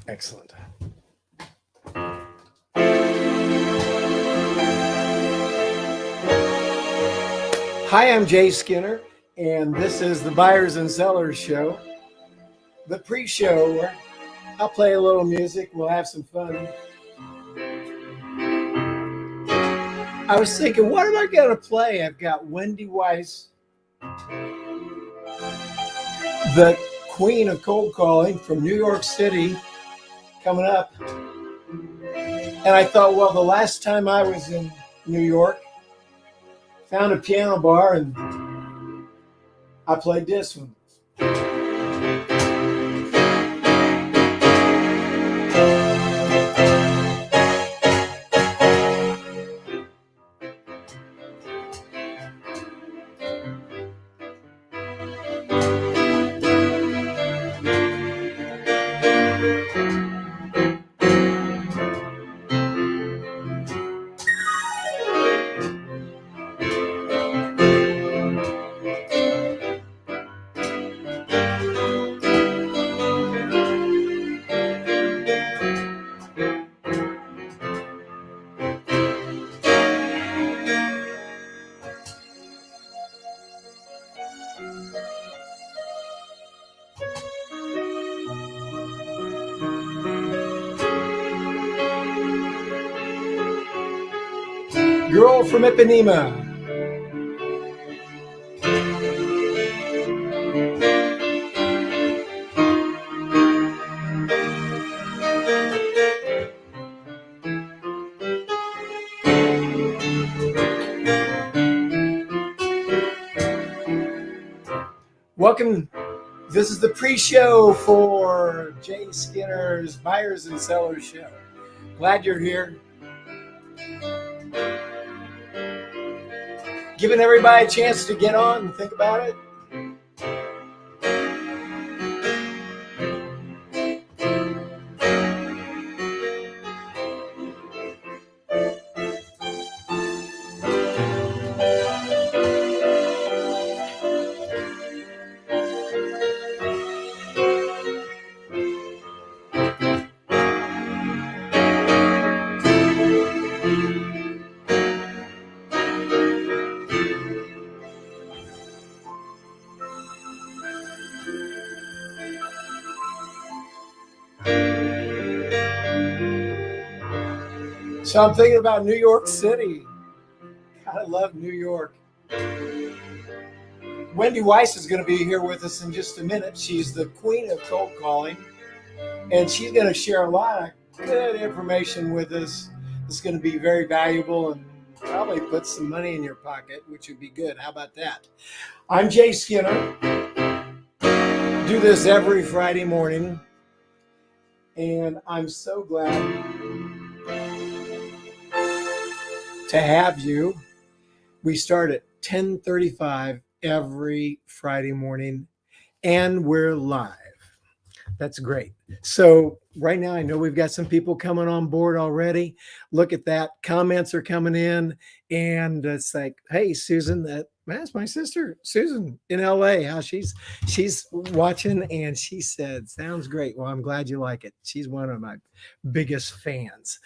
Excellent. Hi, I'm Jay Skinner, and this is the Buyers and Sellers Show, the pre-show where I'll play a little music, we'll have some fun. I was thinking, what am I going to play? I've got Wendy Weiss, the queen of cold calling from New York City, coming up. And I thought, well, the last time I was in New York, found a piano bar and I played this one. Girl from Ipanema. Welcome. This is the pre-show for Jay Skinner's Buyers and Sellers Show. Glad you're here. Giving everybody a chance to get on and think about it. So I'm thinking about New York City. I love New York. Wendy Weiss is going to be here with us in just a minute. She's the queen of cold calling, and she's going to share a lot of good information with us. It's going to be very valuable and probably put some money in your pocket, which would be good. How about that? I'm Jay Skinner. Do this every Friday morning, and I'm so glad to have you. We start at 10:35 every Friday morning, and we're live. That's great. So right now, I know we've got some people coming on board already. Look at that. Comments are coming in, and it's like, hey, Susan, that's my sister, Susan in LA. How she's watching, and she said, sounds great. Well, I'm glad you like it. She's one of my biggest fans.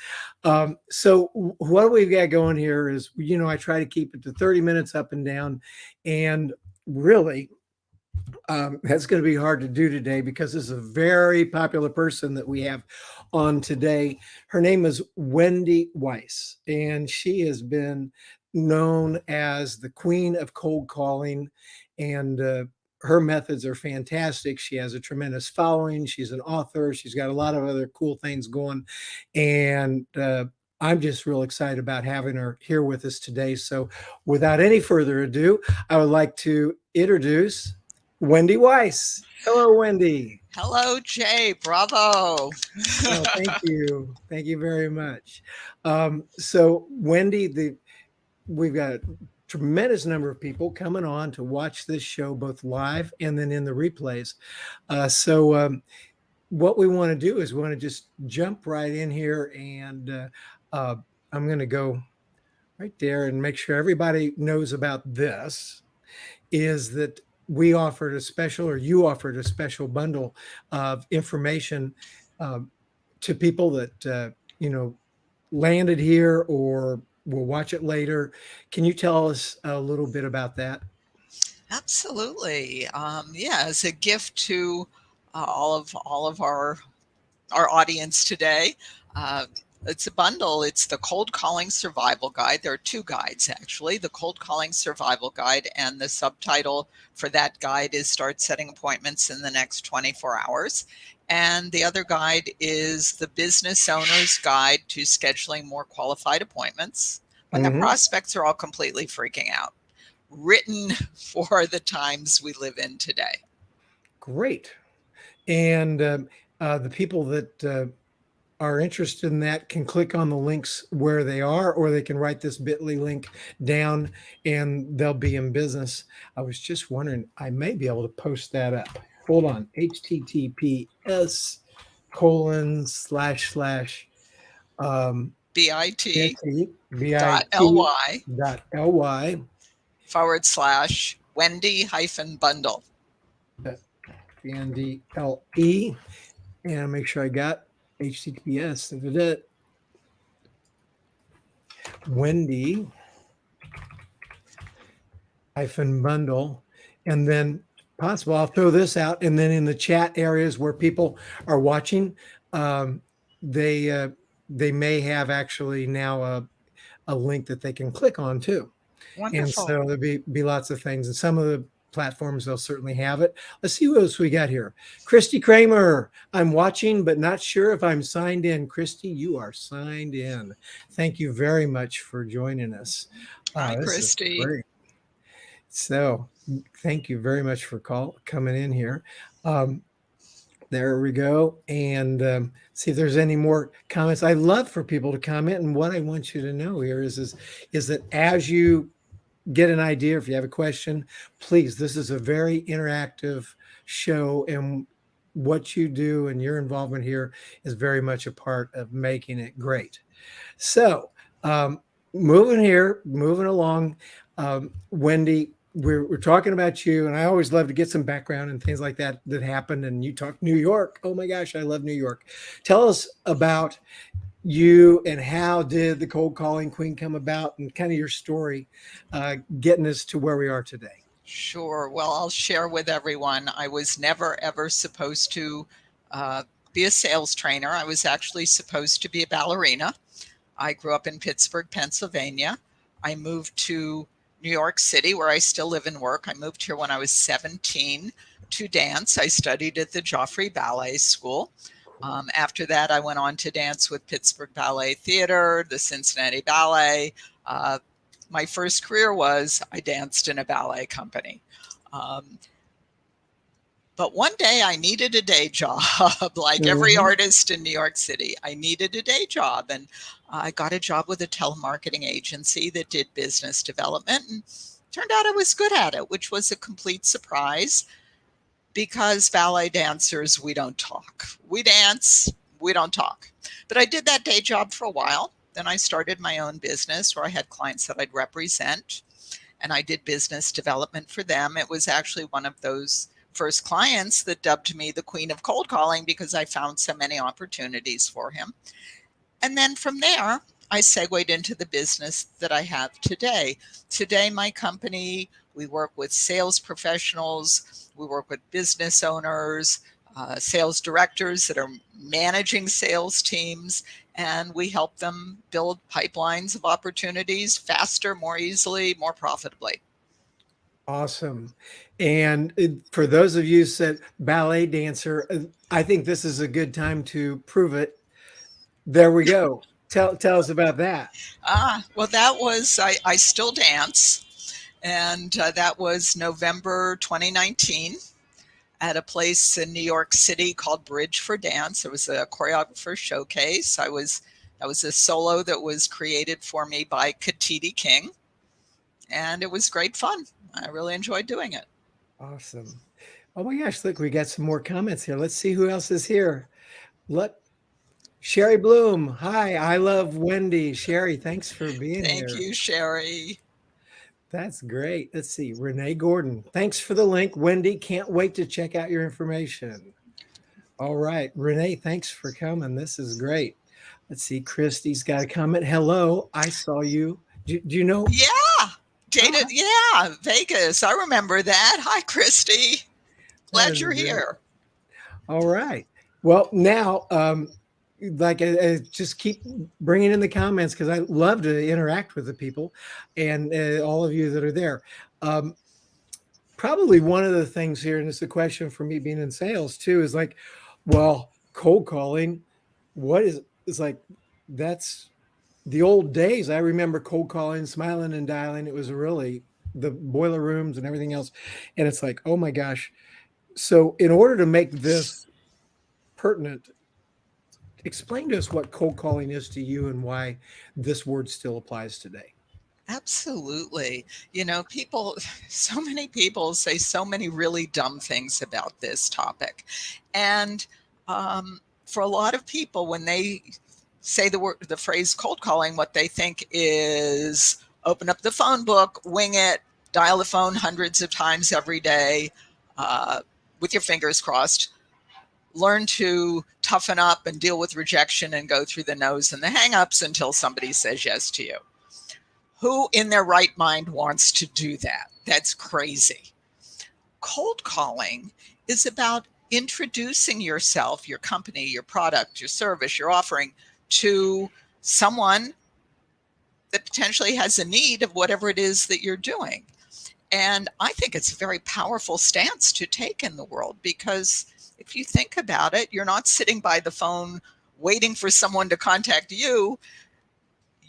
So what we've got going here is, I try to keep it to 30 minutes up and down, and really, that's going to be hard to do today because this is a very popular person that we have on today. Her name is Wendy Weiss, and she has been known as the queen of cold calling, and her methods are fantastic. She has a tremendous following. She's an author. She's got a lot of other cool things going, and I'm just real excited about having her here with us today. So without any further ado, I would like to introduce Wendy Weiss. Hello, Wendy. Hello, Jay. Bravo. Oh, thank you. Thank you very much. So, Wendy, we've got a tremendous number of people coming on to watch this show, both live and then in the replays. What we want to do is we want to just jump right in here, and I'm going to go right there and make sure everybody knows about this, is that we offered a special, or you offered a special bundle of information to people that landed here or will watch it later. Can you tell us a little bit about that? Absolutely. Yeah, as a gift to all of our audience today, uh, it's a bundle. It's the Cold Calling Survival Guide. There are two guides actually: the Cold Calling Survival Guide, and the subtitle for that guide is "Start Setting Appointments in the Next 24 Hours." And the other guide is the Business Owner's Guide to Scheduling More Qualified Appointments when the Hmm. prospects are all completely freaking out, written for the times we live in today. Great. And the people that are interested in that can click on the links where they are, or they can write this bit.ly link down and they'll be in business. I was just wondering, I may be able to post that up. Hold on. HTTPS colon slash slash bit.ly bit.ly / Wendy hyphen bundle. BNDLE, and make sure I got HTTPS. Wendy hyphen bundle, and then possible. I'll throw this out, and then in the chat areas where people are watching, um, they uh, they may have actually now a link that they can click on too. And so Wonderful. there'll be lots of things, and some of the platforms they'll certainly have it. Let's see what else we got here. Christy Kramer, I'm watching but not sure if I'm signed in. Christy, you are signed in. Thank you very much for joining us. Hi, This is Christy. great. So thank you very much for coming in here. Um, there we go. And see if there's any more comments. I love for people to comment. And what I want you to know here is that as you get an idea, if you have a question, please, this is a very interactive show. And what you do and your involvement here is very much a part of making it great. So, moving along, Wendy, we're talking about you, and I always love to get some background and things like that that happened. And you talk New York. Oh my gosh, I love New York. Tell us about you and how did the cold calling queen come about, and kind of your story, getting us to where we are today. Sure. Well, I'll share with everyone. I was never ever supposed to uh, be a sales trainer. I was actually supposed to be a ballerina. I grew up in Pittsburgh, Pennsylvania. I moved to New York City, where I still live and work. I moved here when I was 17 to dance. I studied at the Joffrey Ballet School. After that, I went on to dance with Pittsburgh Ballet Theater, the Cincinnati Ballet. Uh, my first career was I danced in a ballet company. Um, but one day I needed a day job, like every Mhm. artist in New York City. I needed a day job, and I got a job with a telemarketing agency that did business development, and turned out I was good at it, which was a complete surprise because ballet dancers, we don't talk. We dance, we don't talk. But I did that day job for a while. Then I started my own business where I had clients that I'd represent, and I did business development for them. It was actually one of those first clients that dubbed me the queen of cold calling because I found so many opportunities for him. And then from there, I segued into the business that I have today. Today, my company, we work with sales professionals, we work with business owners, sales directors that are managing sales teams, and we help them build pipelines of opportunities faster, more easily, more profitably. Awesome. And for those of you said ballet dancer, I think this is a good time to prove it. There we go. Tell us about that. Well, that was, I still dance. And that was November 2019 at a place in New York City called Bridge for Dance. It was a choreographer showcase. That was a solo that was created for me by Katiti King, and it was great fun. I really enjoyed doing it. Awesome. Oh my gosh, look, we got some more comments here. Let's see who else is here. Let Sherry Bloom. Hi, I love Wendy. Sherry, thanks for being Thank here. you, Sherry. That's great. Let's see. Renee Gordon. Thanks for the link. Wendy, can't wait to check out your information. All right, Renee, thanks for coming. This is great. Let's see. Christy's got a comment. Hello, I saw you. Do you know? Yeah, Oh, dated. Yeah, Vegas. I remember that. Hi, Christy. that Glad is you're great. here. All right. Well, now, like, I just keep bringing in the comments because I love to interact with the people and all of you that are there. Um, Probably one of the things here, and it's a question for me being in sales too, is like, well, cold calling, what is it's like that's the old days. I remember cold calling, smiling and dialing. It was really the boiler rooms and everything else. And it's like, oh my gosh. So in order to make this pertinent, explain to us what cold calling is to you and why this word still applies today. Absolutely. People, so many people say so many really dumb things about this topic. And for a lot of people, when they say the phrase cold calling, what they think is open up the phone book, wing it, dial the phone hundreds of times every day with your fingers crossed, learn to toughen up and deal with rejection and go through the no's and the hangups until somebody says yes to you. Who in their right mind wants to do that? That's crazy. Cold calling is about introducing yourself, your company, your product, your service, your offering to someone that potentially has a need of whatever it is that you're doing. And I think it's a very powerful stance to take in the world, because if you think about it, you're not sitting by the phone waiting for someone to contact you.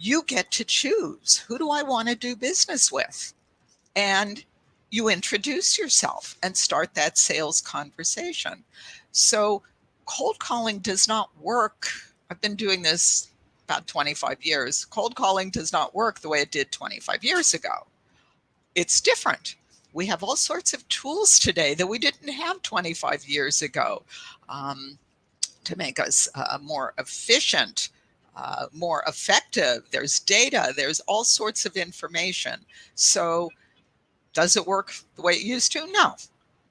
You get to choose, who do I want to do business with? And you introduce yourself and start that sales conversation. So cold calling does not work. I've been doing this about 25 years. Cold calling does not work the way it did 25 years ago. It's different. We have all sorts of tools today that we didn't have 25 years ago to make us more efficient, more effective. There's data, there's all sorts of information. So does it work the way it used to? No,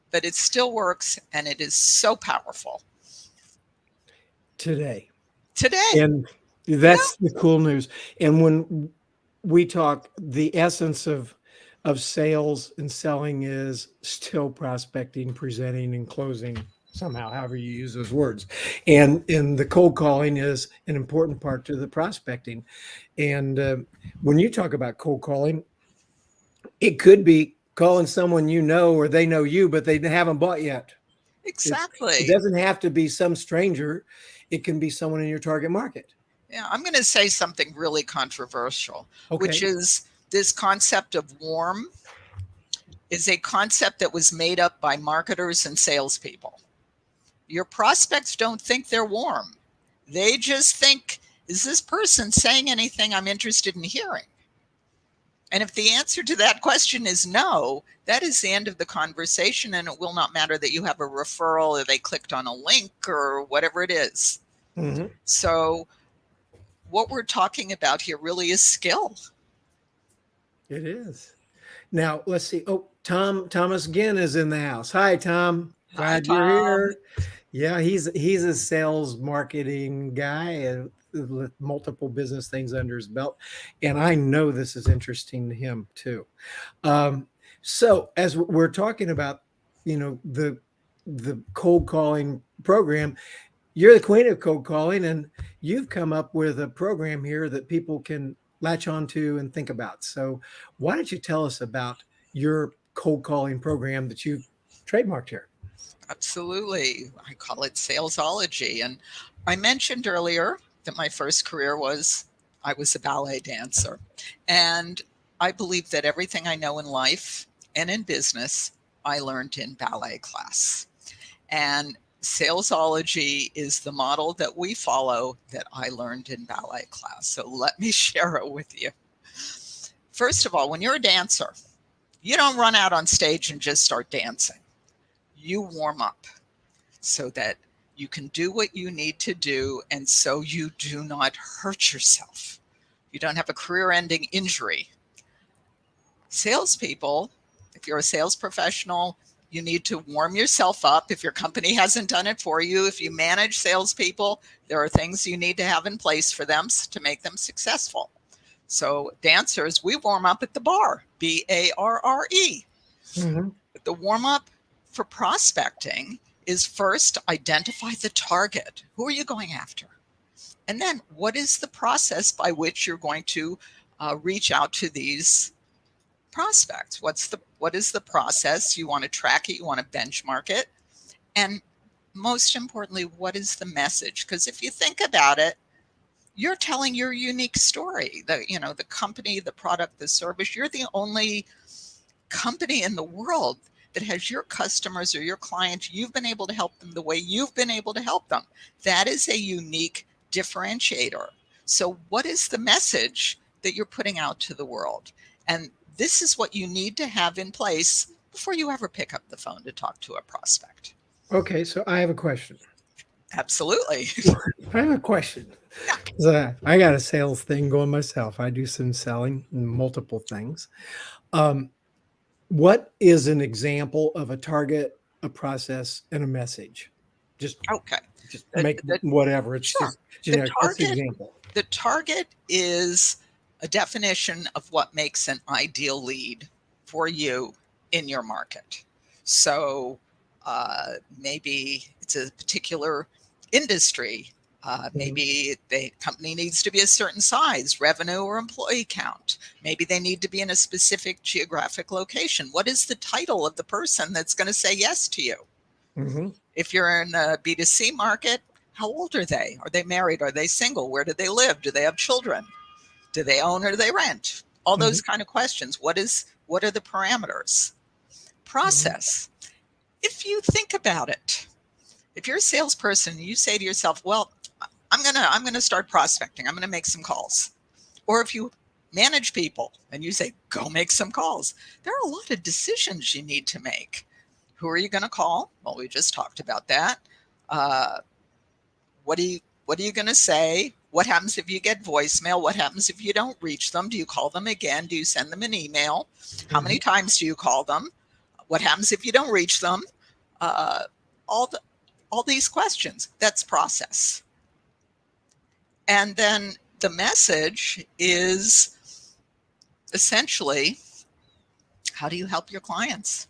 but it still works, and it is so powerful Today. today. And Yeah, that's the cool news. And when we talk, the essence of sales and selling is still prospecting, presenting, and closing somehow, however you use those words. And the cold calling is an important part to the prospecting. And when you talk about cold calling, it could be calling someone you know or they know you, but they haven't bought yet. It exactly. doesn't have to be some stranger. It can be someone in your target market. Yeah, I'm going to say something really controversial, which Okay. is this concept of warm is a concept that was made up by marketers and salespeople. Your prospects don't think they're warm. They just think, is this person saying anything I'm interested in hearing? And if the answer to that question is no, that is the end of the conversation, and it will not matter that you have a referral or they clicked on a link or whatever it is. Mhm. So, what we're talking about here really is skill. It is. Now, let's see. Oh, Thomas Ginn is in the house. Hi, Tom. Hi, Glad you're Tom. here. Yeah, he's a sales marketing guy with multiple business things under his belt, and I know this is interesting to him too. Um, so as we're talking about, the cold calling program, you're the queen of cold calling, and you've come up with a program here that people can latch onto and think about. So, why don't you tell us about your cold calling program that you've trademarked here? Absolutely. I call it salesology. And I mentioned earlier that my first career was I was a ballet dancer. And I believe that everything I know in life and in business, I learned in ballet class. And salesology is the model that we follow that I learned in ballet class. So let me share it with you. First of all, when you're a dancer, you don't run out on stage and just start dancing. You warm up so that you can do what you need to do, and so you do not hurt yourself. You don't have a career ending injury. Salespeople, if you're a sales professional, You need to warm yourself up if your company hasn't done it for you. If you manage salespeople, there are things you need to have in place for them to make them successful. So dancers, we warm up at the bar, BARRE. Mm-hmm. The warm up for prospecting is first identify the target. Who are you going after? And then what is the process by which you're going to reach out to these prospects? What is the process? You want to track it, you want to benchmark it. And most importantly, what is the message? Because if you think about it, you're telling your unique story. The company, the product, the service, you're the only company in the world that has your customers or your clients, you've been able to help them the way you've been able to help them. That is a unique differentiator. So what is the message that you're putting out to the world? And this is what you need to have in place before you ever pick up the phone to talk to a prospect. Okay, so I have a question. Absolutely. I have a question. Yeah. So I got a sales thing going myself. I do some selling, multiple things. What is an example of a target, a process, and a message? Just Okay. make whatever. It's Sure. just generic. What's the example? The target is a definition of what makes an ideal lead for you in your market. So maybe it's a particular industry. Maybe the company needs to be a certain size, revenue or employee count. Maybe they need to be in a specific geographic location. What is the title of the person that's going to say yes to you? Mm-hmm. If you're in a B2C market, how old are they? Are they married? Are they single? Where do they live? Do they have children? Do they own or do they rent? All those kind of questions. What are the parameters? Process. If you think about it, if you're a salesperson, you say to yourself, well, I'm gonna start prospecting. I'm gonna make some calls. Or if you manage people and you say, go make some calls, there are a lot of decisions you need to make. Who are you going to call? Well, we just talked about that. What are you going to say? What happens if you get voicemail? What happens if you don't reach them? Do you call them again? Do you send them an email? How many times do you call them? What happens if you don't reach them? All these questions. That's process. And then the message is essentially, how do you help your clients?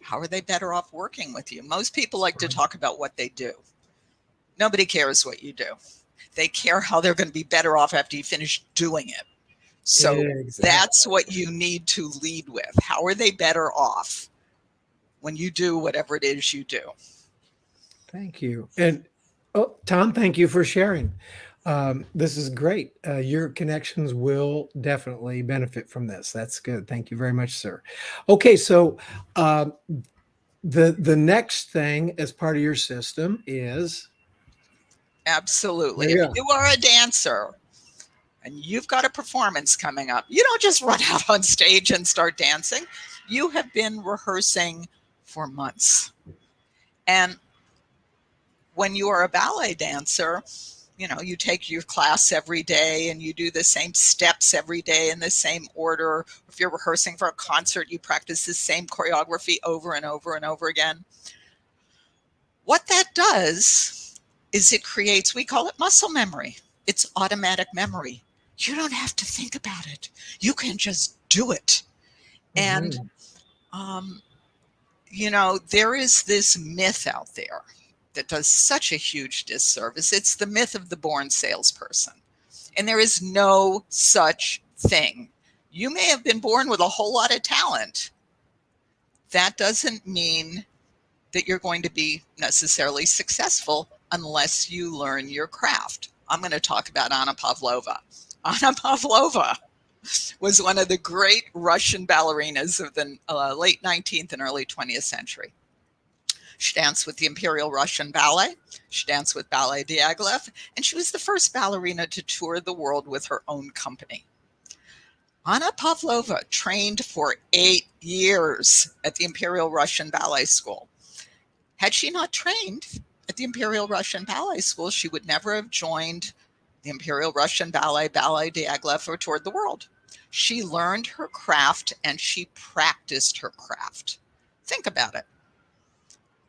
How are they better off working with you? Most people like to talk about what they do. Nobody cares what you do. They care how they're going to be better off after you finish doing it. So that's what you need to lead with. How are they better off when you do whatever it is you do? Thank you. And Tom, thank you for sharing. This is great. Your connections will definitely benefit from this. That's good. Thank you very much, sir. Okay, so the next thing as part of your system is absolutely. If you are a dancer and you've got a performance coming up, you don't just run out on stage and start dancing. You have been rehearsing for months. And when you are a ballet dancer, you take your class every day and you do the same steps every day in the same order. If you're rehearsing for a concert, you practice the same choreography over and over and over again. What that does is it creates, we call it muscle memory. It's automatic memory. You don't have to think about it. You can just do it. And, there is this myth out there that does such a huge disservice. It's the myth of the born salesperson. And there is no such thing. You may have been born with a whole lot of talent. That doesn't mean that you're going to be necessarily successful unless you learn your craft. I'm going to talk about Anna Pavlova. Anna Pavlova was one of the great Russian ballerinas of the late 19th and early 20th century. She danced with the Imperial Russian Ballet. She danced with Ballet Diaghilev, and she was the first ballerina to tour the world with her own company. Anna Pavlova trained for 8 years at the Imperial Russian Ballet School. Had she not trained at the Imperial Russian Ballet School, she would never have joined the Imperial Russian Ballet, Ballet Diaghilev, or toured the world. She learned her craft and she practiced her craft. Think about it.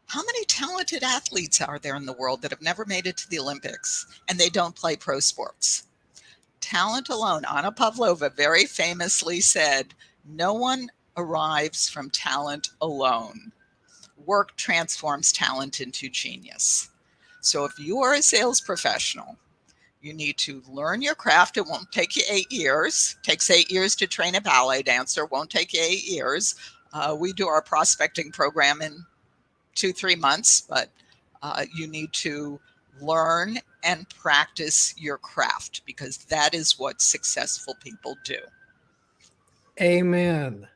How many talented athletes are there in the world that have never made it to the Olympics and they don't play pro sports? Talent alone. Anna Pavlova very famously said, no one arrives from talent alone. Work transforms talent into genius. So if you are a sales professional, you need to learn your craft. It won't take you 8 years. It takes 8 years to train a ballet dancer. It won't take you 8 years. We do our prospecting program in 2-3 months, but you need to learn and practice your craft, because that is what successful people do. Amen.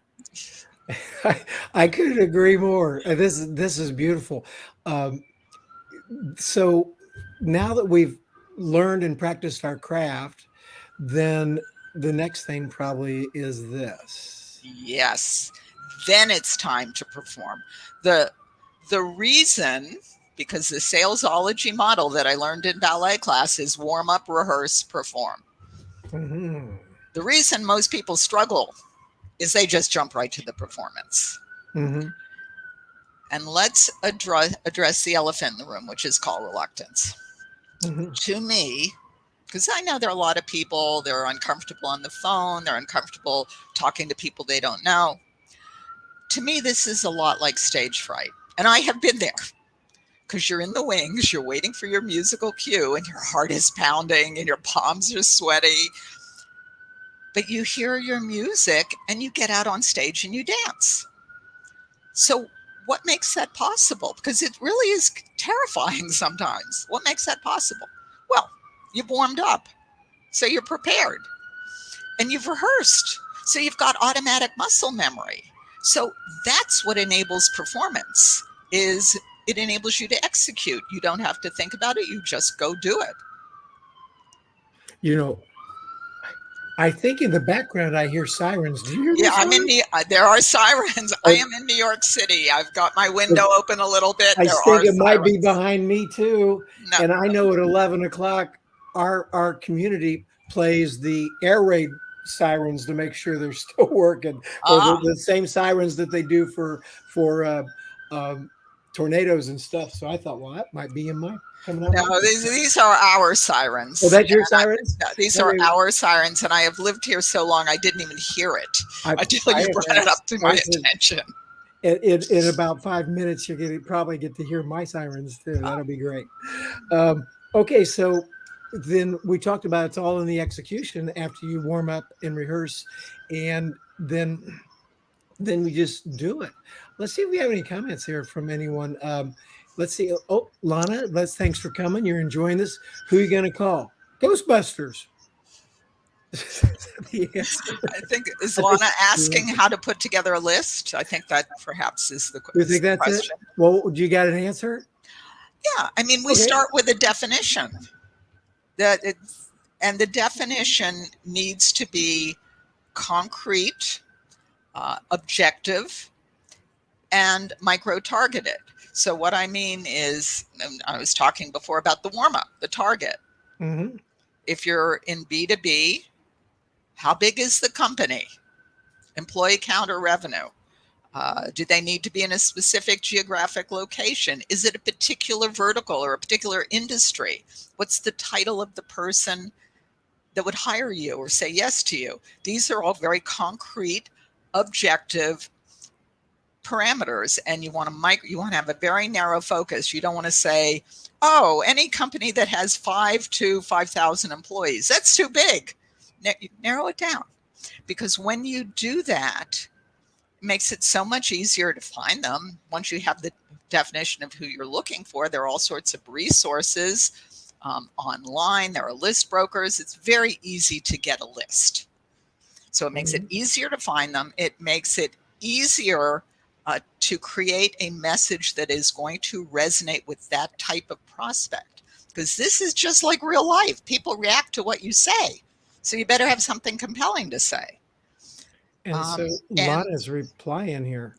I couldn't agree more. This is beautiful. Um, so now that we've learned and practiced our craft, then the next thing probably is this. Yes. Then it's time to perform. The reason, because the salesology model that I learned in ballet class is warm up, rehearse, perform. Mm-hmm. The reason most people struggle is they just jump right to the performance. Mm-hmm. And let's address the elephant in the room, which is call reluctance. Mm-hmm. To me, because I know there are a lot of people, they're uncomfortable on the phone, they're uncomfortable talking to people they don't know. To me, this is a lot like stage fright. And I have been there, because you're in the wings, you're waiting for your musical cue, and your heart is pounding and your palms are sweaty. But you hear your music and you get out on stage and you dance. So what makes that possible? Because it really is terrifying sometimes. What makes that possible? Well, you've warmed up, so you're prepared, and you've rehearsed, so you've got automatic muscle memory. So that's what enables performance. Is it enables you to execute. You don't have to think about it. You just go do it. You know, I think in the background I hear sirens. Do you hear Yeah, those I'm in sirens? there are sirens. I am in New York City. I've got my window open a little bit. I There think are it might be sirens. behind me too. No. And I know at 11 o'clock, our community plays the air raid sirens to make sure they're still working, or Ah, the same sirens that they do for um, tornadoes and stuff. So I thought, well, that might be in my coming out. no, these are our Oh, sirens. that's your And sirens? these are Okay. our sirens, and I have lived here so long I didn't even hear it I, until I you have brought it up to my asked, attention. in about 5 minutes, you're going to probably get to hear my sirens too. That'll be great. Okay, so then we talked about it's all in the execution after you warm up and rehearse, and then we just do it. Let's see if we have any comments here from anyone. Let's see. Oh, Lana, thanks for coming. You're enjoying this. Who are you going to call? Ghostbusters. The answer. I think, is I think Lana the asking answer. how to put together a list? I think that perhaps You is think the that's it? question. Well, do you got an answer? Yeah, I mean, we Okay. start with a definition. That it, and the definition needs to be concrete, objective, and micro targeted. So what I mean is, I was talking before about the warm up, the target. Mm-hmm. If you're in B2B, how big is the company? Employee count or revenue? Do they need to be in a specific geographic location? Is it a particular vertical or a particular industry? What's the title of the person that would hire you or say yes to you? These are all very concrete, objective parameters, and you want to have a very narrow focus. You don't want to say, oh, any company that has 5 to 5,000 employees, that's too big. Narrow it down, because when you do that, it makes it so much easier to find them. Once you have the definition of who you're looking for, there are all sorts of resources online. There are list brokers. It's very easy to get a list. So it makes it easier to find them. It makes it easier to create a message that is going to resonate with that type of prospect. Because this is just like real life. People react to what you say. So you better have something compelling to say. And so And Lana's replying here.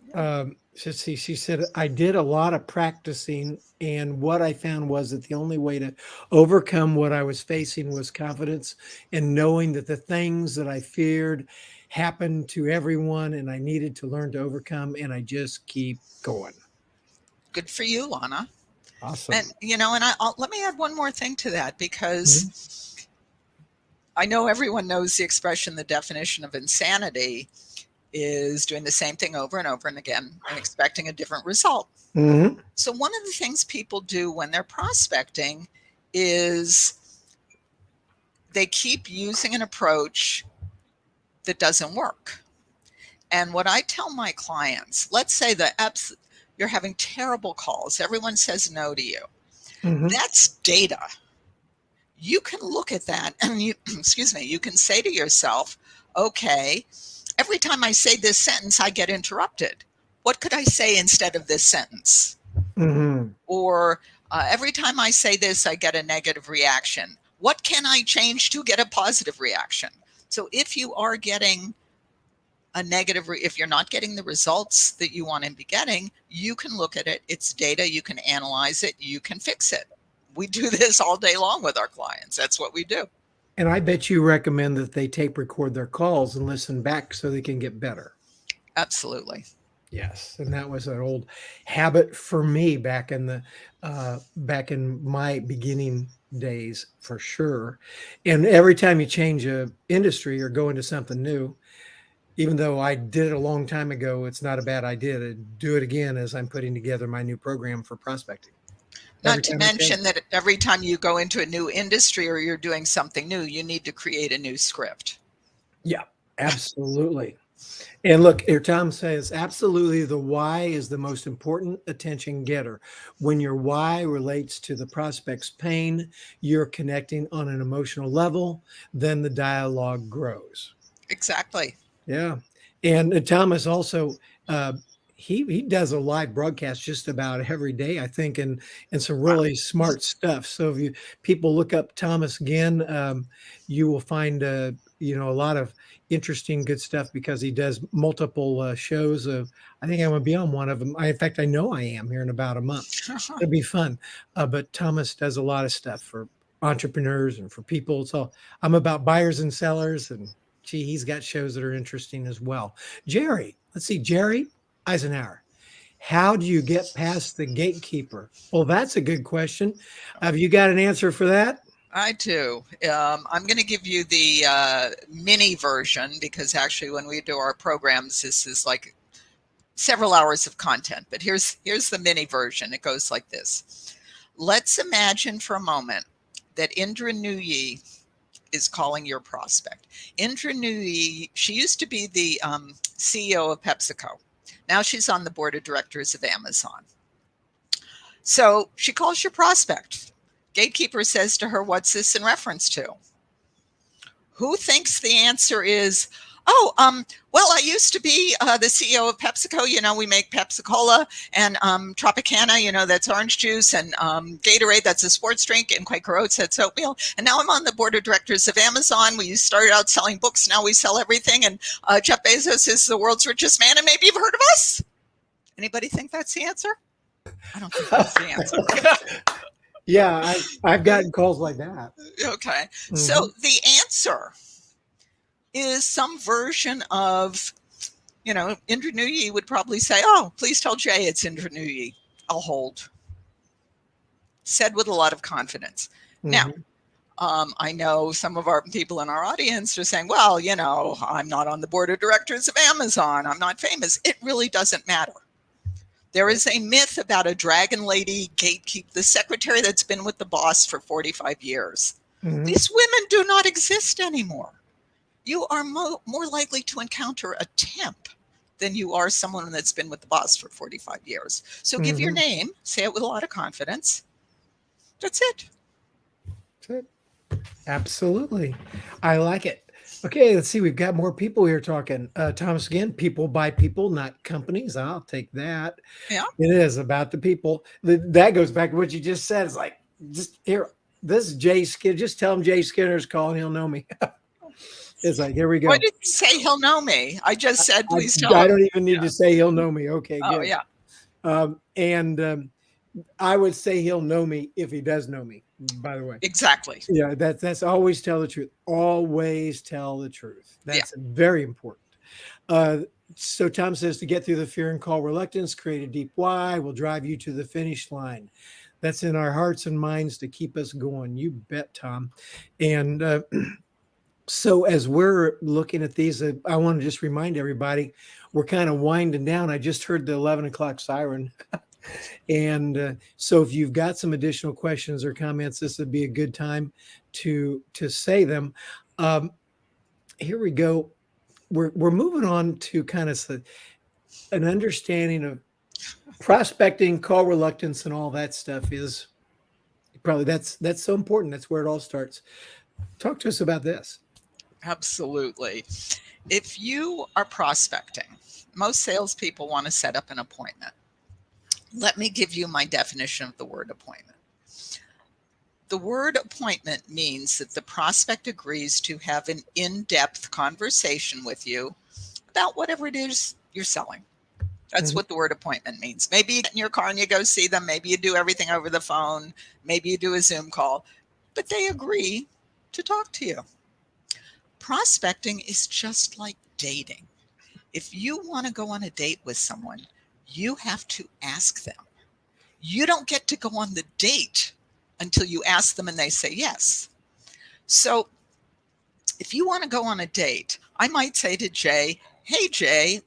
She said, I did a lot of practicing, and what I found was that the only way to overcome what I was facing was confidence and knowing that the things that I feared happened to everyone, and I needed to learn to overcome, and I just keep going. Good for you, Lana. Awesome. And, let me add one more thing to that, Mhm. because I know everyone knows the expression, the definition of insanity is doing the same thing over and over and again and expecting a different result. Mhm. So, one of the things people do when they're prospecting is they keep using an approach that doesn't work. And what I tell my clients, let's say that you're having terrible calls, everyone says no to you. Mhm. That's data. You can look at that and you, excuse me, you can say to yourself, okay, every time I say this sentence, I get interrupted. What could I say instead of this sentence? Mhm. Or every time I say this, I get a negative reaction. What can I change to get a positive reaction? So if you are getting a negative, if you're not getting the results that you want to be getting, you can look at it. It's data. You can analyze it. You can fix it. We do this all day long with our clients. That's what we do. And I bet you recommend that they tape record their calls and listen back so they can get better. Absolutely. Yes, and that was an old habit for me back in my beginning days for sure. And every time you change a industry or go into something new, even though I did it a long time ago, it's not a bad idea to do it again as I'm putting together my new program for prospecting. Not Every to time I change. mention that every time you go into a new industry or you're doing something new, you need to create a new script. Yeah, absolutely. And look, here Tom says, absolutely, the why is the most important attention getter. When your why relates to the prospect's pain, you're connecting on an emotional level, then the dialogue grows. Exactly. Yeah. And Thomas also, uh, he does a live broadcast just about every day, I think, and some Wow. really smart stuff. So if you people look up Thomas again, you will find a lot of interesting, good stuff because he does multiple shows. I think I'm going to be on one of them. In fact, I know I am here in about a month. It'll be fun. But Thomas does a lot of stuff for entrepreneurs and for people. So I'm about buyers and sellers and gee, he's got shows that are interesting as well. Jerry, let's see, Jerry Eisenhower. How do you get past the gatekeeper? Well, that's a good question. Have you got an answer for that? I do. I'm going to give you the mini version, because actually, when we do our programs, this is like several hours of content. But here's the mini version. It goes like this. Let's imagine for a moment that Indra Nooyi is calling your prospect. Indra Nooyi, she used to be the CEO of PepsiCo. Now she's on the board of directors of Amazon. So she calls your prospect. Gatekeeper says to her, "What's this in reference to?" Who thinks the answer is, "Oh, well, I used to be the CEO of PepsiCo. We make Pepsi Cola and Tropicana, that's orange juice, and Gatorade, that's a sports drink, and Quaker Oats, that's oatmeal. And now I'm on the board of directors of Amazon. We started out selling books. Now we sell everything. And Jeff Bezos is the world's richest man. And maybe you've heard of us." Anybody think that's the answer? I don't think that's the answer. Yeah, I've gotten calls like that. Okay. Mhm. So the answer is some version of, Indra Nooyi would probably say, "Oh, please tell Jay it's Indra Nooyi. I'll hold." Said with a lot of confidence. Now, Mhm. I know some of our people in our audience are saying, "Well, I'm not on the board of directors of Amazon. I'm not famous." It really doesn't matter. There is a myth about a dragon lady gatekeep, the secretary that's been with the boss for 45 years. Mhm. These women do not exist anymore. You are more likely to encounter a temp than you are someone that's been with the boss for 45 years. So give your Mhm. name, say it with a lot of confidence. That's it. That's it. Absolutely. I like it. Okay, let's see. We've got more people here talking. Thomas again, people by people, not companies. I'll take that. Yeah. It is about the people. That goes back to what you just said. It's like, just here, this is Jay Skinner. Just tell him Jay Skinner's calling. He'll know me. It's like, here we Why go. did you say he'll know me? I just said, I, please tell I him. don't even need Yeah. to say he'll know me. Okay, Oh, good. yeah. And I would say he'll know me if he does know me, by the way. Exactly. Yeah, that's always tell the truth. Always tell the truth. Yeah. That's very important. Uh, So Tom says to get through the fear and call reluctance, create a deep why will drive you to the finish line. That's in our hearts and minds to keep us going. You bet, Tom. And so as we're looking at these, I want to just remind everybody, we're kind of winding down. I just heard the 11 o'clock siren. And so if you've got some additional questions or comments, this would be a good time to say them. Here we go. We're moving on to kind of an understanding of prospecting, call reluctance, and all that stuff is probably that's so important. That's where it all starts. Talk to us about this. Absolutely. If you are prospecting, most salespeople want to set up an appointment. Let me give you my definition of the word appointment. The word appointment means that the prospect agrees to have an in-depth conversation with you about whatever it is you're selling. That's what the word appointment means. Maybe you get in your car and you go see them. Maybe you do everything over the phone. Maybe you do a Zoom call, but they agree to talk to you. Prospecting is just like dating. If you want to go on a date with someone, you have to ask them. You don't get to go on the date until you ask them and they say yes. So if you want to go on a date, I might say to Jay, hey, Jay,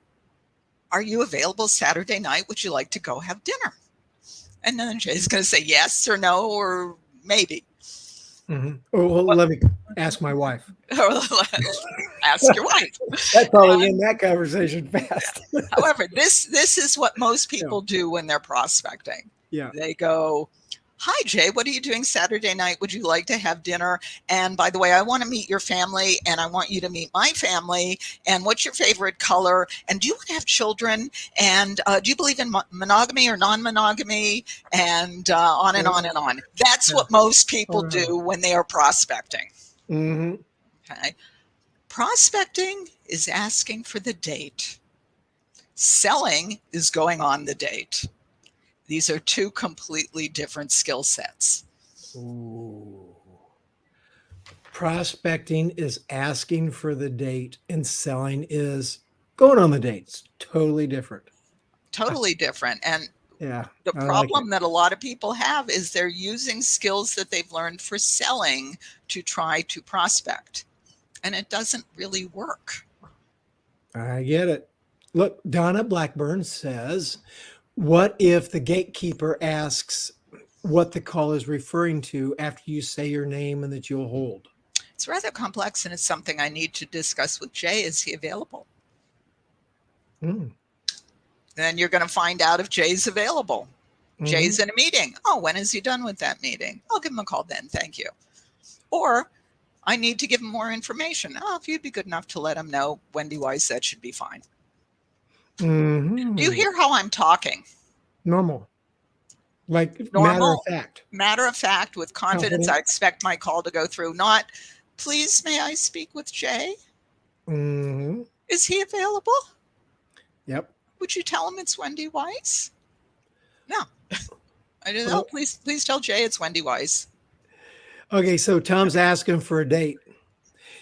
are you available Saturday night? Would you like to go have dinner? And then Jay's going to say yes or no or maybe. Well, let me ask my wife. Ask your wife. That's probably in that conversation fast. However, this is what most people do when they're prospecting. Yeah. They go, hi, Jay, what are you doing Saturday night? Would you like to have dinner? And by the way, I want to meet your family and I want you to meet my family. And what's your favorite color? And do you want to have children? And do you believe in monogamy or non-monogamy? And on and on and on. That's what most people do when they are prospecting. Okay. Prospecting is asking for the date. Selling is going on the date. These are two completely different skill sets. Ooh. Prospecting is asking for the date and selling is going on the dates. Totally different. Totally different. And yeah, the problem that a lot of people have is they're using skills that they've learned for selling to try to prospect. And it doesn't really work. I get it. Look, Donna Blackburn says, what if the gatekeeper asks what the call is referring to after you say your name and that you'll hold? It's rather complex, and it's something I need to discuss with Jay. Is he available? Then you're going to find out if Jay's available. Jay's in a meeting. Oh, when is he done with that meeting? I'll give him a call then. Thank you. Or I need to give him more information. Oh, if you'd be good enough to let him know, Wendy Weiss, that should be fine. Do you hear how I'm talking? Normal. Like Normal, matter of fact. Matter of fact, with confidence. I expect my call to go through. Not, please, may I speak with Jay? Is he available? Yep. Would you tell him it's Wendy Weiss? No. I don't know. Please tell Jay it's Wendy Weiss. Okay, so Tom's asking for a date.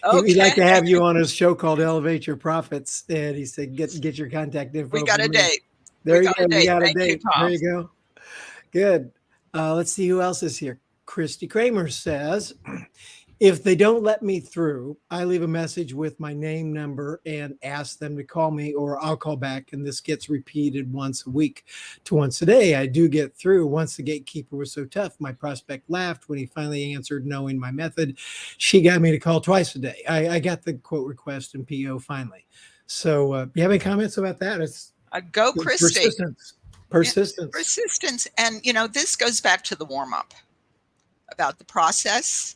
Okay. He'd like to have you on his show called Elevate Your Profits. And he said, get your contact info. We got a date. There you go. We got a date. There you go. Good. Let's see who else is here. Christy Kramer says, if they don't let me through, I leave a message with my name, number, and ask them to call me, or I'll call back. And this gets repeated once a week to once a day. I do get through. Once the gatekeeper was so tough, my prospect laughed when he finally answered, knowing my method. She got me to call twice a day. I got the quote request and PO finally. So you have any comments about that? It's go Christy. Persistence. Persistence. And, this goes back to the warm-up about the process.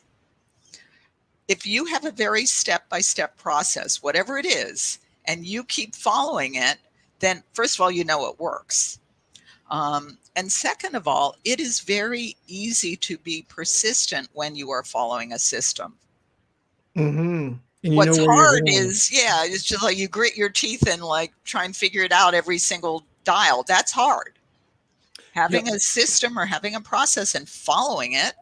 If you have a very step-by-step process, whatever it is, and you keep following it, then first of all, it works. And second of all, it is very easy to be persistent when you are following a system. And what's hard is, it's just like you grit your teeth and try and figure it out every single dial. That's hard. Having a system or having a process and following it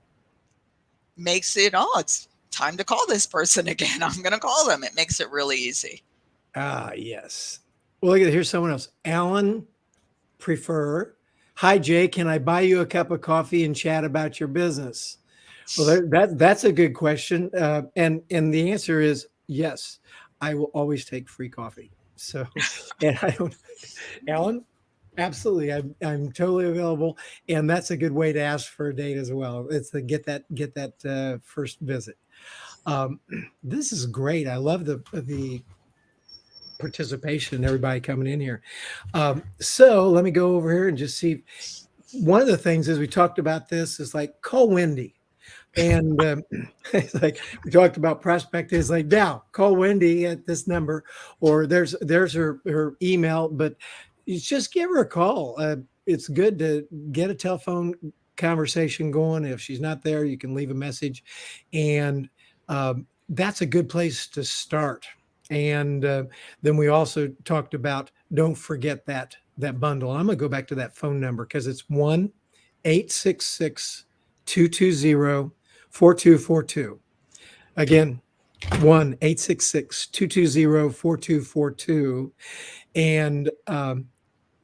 makes it, it's time to call this person again. I'm going to call them. It makes it really easy. Ah, yes. Well, look at here's someone else. Alan Prefer. Hi, Jay. Can I buy you a cup of coffee and chat about your business? Well, that's a good question, and the answer is yes. I will always take free coffee. So, and I don't, Alan, absolutely, I'm totally available, and that's a good way to ask for a date as well. It's to get that first visit. Um, this is great. I love the participation, everybody coming in here. So let me go over here and just see. One of the things is we talked about this is like call Wendy. And it's like we talked about prospecting. It's like now call Wendy at this number, or there's her email. But you just give her a call. It's good to get a telephone conversation going. If she's not there, you can leave a message, and that's a good place to start. And then we also talked about don't forget that bundle. I'm gonna go back to that phone number because it's 1-866-220-4242. Again, 1-866-220-4242. And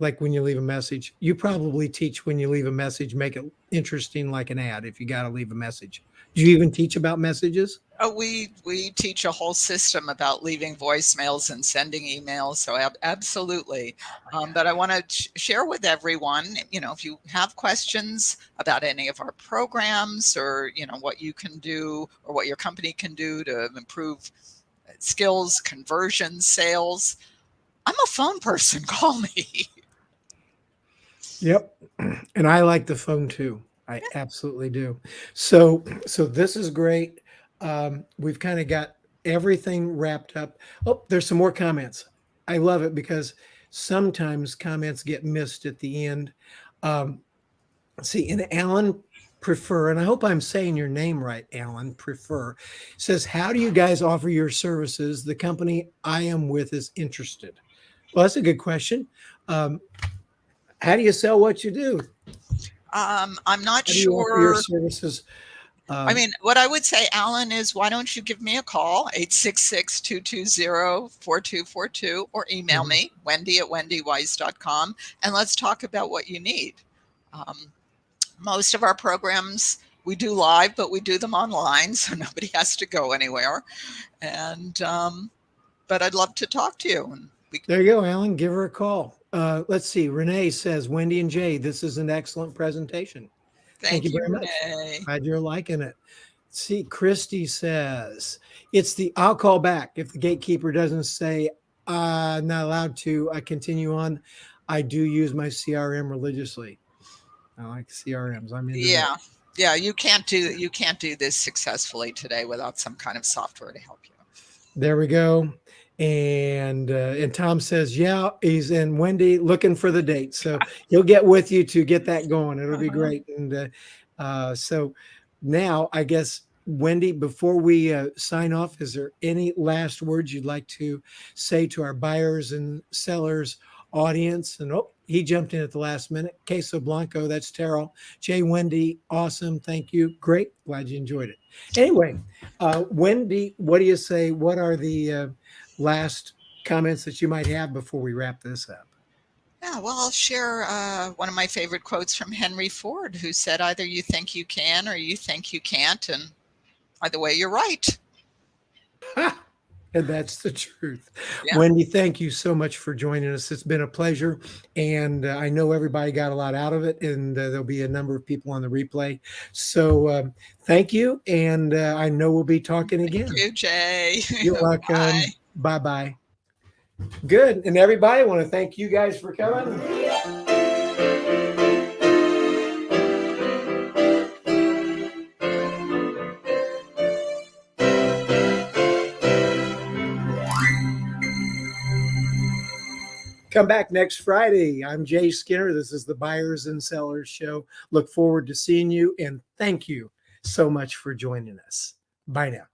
like when you leave a message, you probably teach when you leave a message, make it interesting like an ad if you got to leave a message. Do you even teach about messages? Oh, we teach a whole system about leaving voicemails and sending emails. So absolutely. But I want to share with everyone, if you have questions about any of our programs or, what you can do or what your company can do to improve skills, conversions, sales, I'm a phone person. Call me. Yep. And I like the phone too. I absolutely do. So this is great. We've kind of got everything wrapped up. Oh, there's some more comments. I love it because sometimes comments get missed at the end. See, and Alan Prefer, and I hope I'm saying your name right, Alan Prefer, says, how do you guys offer your services? The company I am with is interested. Well, that's a good question. How do you sell what you do? I'm not How do you offer your sure. services? I mean, what I would say, Alan, is why don't you give me a call, 866-220-4242, or email me, Wendy@wendyweiss.com, and let's talk about what you need. Most of our programs we do live, but we do them online, so nobody has to go anywhere. And but I'd love to talk to you. And There you go, Alan. Give her a call. Let's see. Renee says, Wendy and Jay, this is an excellent presentation. Thank you very much. Renee. Glad you're liking it. See, Christy says, I'll call back if the gatekeeper doesn't say, I'm not allowed to. I continue on. I do use my CRM religiously. I like CRMs. I'm into that. Yeah, you can't do this successfully today without some kind of software to help you. There we go. And Tom says, yeah, he's in Wendy looking for the date. So he'll get with you to get that going. It'll be great. And so now I guess, Wendy, before we sign off, is there any last words you'd like to say to our buyers and sellers audience? And he jumped in at the last minute. Queso Blanco, that's Terrell. Jay, Wendy, awesome. Thank you. Great. Glad you enjoyed it. Anyway, Wendy, what do you say? What are the last comments that you might have before we wrap this up? Yeah, well, I'll share one of my favorite quotes from Henry Ford, who said, either you think you can or you think you can't, and either way, you're right. And that's the truth. Yeah. Wendy, thank you so much for joining us. It's been a pleasure. And I know everybody got a lot out of it, and there'll be a number of people on the replay. So thank you. And I know we'll be talking again. Thank you, Jay. You're welcome. Bye-bye. Good. And everybody, I want to thank you guys for coming. Come back next Friday. I'm Jay Skinner. This is the Buyers and Sellers Show. Look forward to seeing you, and thank you so much for joining us. Bye now.